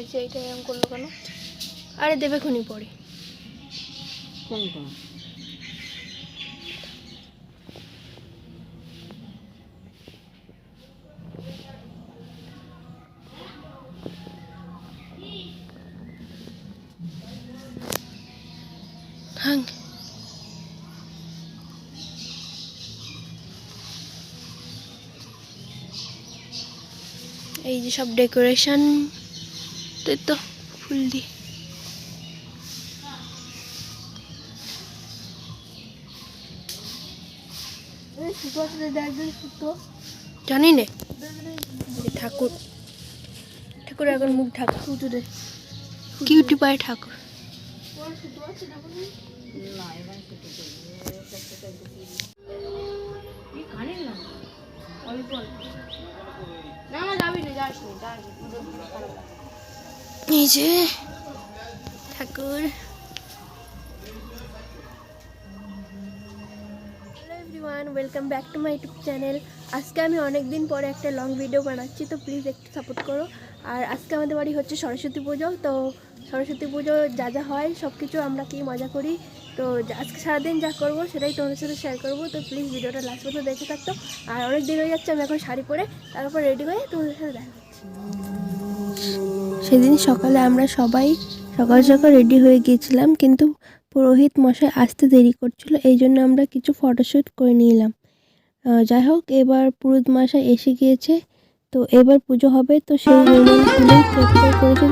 হয়েছে, এইটা এরকম করলো কেন? আরে দেবে খুনি পরে। কোনটা? হ্যাঁ, এই যে সব ডেকোরেশন তো ফুল দিয়ে। জানি না, ঠাকুর ঠাকুর এখন মুখ ঢাকা, কিউটি পায় ঠাকুর। না এবার এই যে ঠাকুর। Welcome back to my YouTube channel. আজকে আমি অনেক দিন পরে একটা লং ভিডিও বানাচ্ছি, তো প্লিজ একটু সাপোর্ট করো। আর আজকে আমাদের বাড়ি হচ্ছে সরস্বতী পুজো, তো সরস্বতী পুজো যা যা হয় সব কিছু আমরা কি মজা করি, তো আজকে সারাদিন যা করবো সেটাই তোমাদের সাথে শেয়ার করবো। তো প্লিজ ভিডিওটা লাস্ট পর্যন্ত দেখে থাকতো। আর অনেক দিন হয়ে যাচ্ছে, আমি এখন শাড়ি পরে তারপর রেডি হয়ে তোমাদের সাথে দেখা হচ্ছে। সেদিন সকালে আমরা সবাই সকাল সকাল রেডি হয়ে গিয়েছিলাম, কিন্তু পুরোহিত মশাই আসতে দেরি করছিল, এই জন্য আমরা কিছু ফটোশ্যুট করে নিলাম। যাই হোক, এবার পুরোহিত মশাই এসে গিয়েছে, তো এবার পুজো হবে, তো সেই নিয়মগুলোই প্রেফার করেছেন।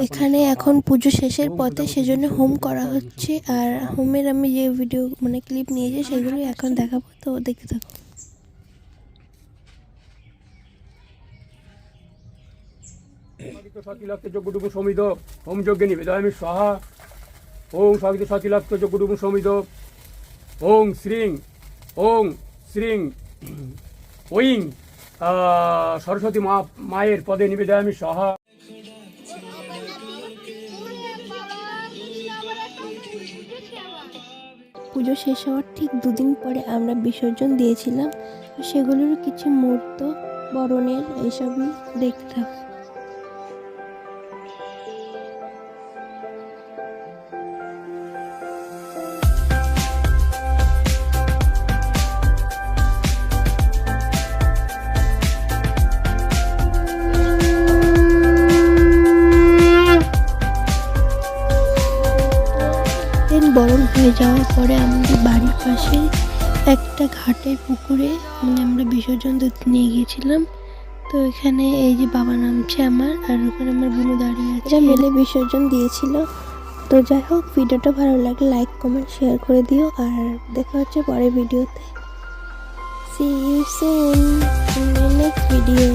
এখানে এখন পুজো শেষের পথে, সেজন্য হোম করা হচ্ছে, আর হোমের আমি যে ভিডিও ক্লিপ নিয়েছি সেগুলো এখন দেখাবো, তো দেখতে থাকো। যজ্ঞটুকু সমিত হোম যজ্ঞে নিবেদয়ামি স্বাহা। ওং স্বাগত সচিলাক্ত যজ্ঞটুকু সমিত। ওং শ্রীং ওইং সরস্বতী মায়ের পদে নিবেদয়ামি স্বাহা। পুজো শেষ হওয়ার ঠিক দুদিন পরে আমরা বিসর্জন দিয়েছিলাম, সেগুলোর কিছু মুহূর্ত বরণের এইসবই দেখতে থাকো। বরণ হয়ে যাওয়ার পরে আমাদের বাড়ির পাশে একটা ঘাটের পুকুরে আমরা বিসর্জন দিতে নিয়ে গিয়েছিলাম। তো এখানে এই যে বাবা নামছে আমার, আর ওখানে আমার বোনও দাঁড়িয়ে আছে, মেলে বিসর্জন দিয়েছিল। তো যাই হোক, ভিডিওটা ভালো লাগলে লাইক কমেন্ট শেয়ার করে দিও, আর দেখা হচ্ছে পরের ভিডিওতে। See you soon in my next video.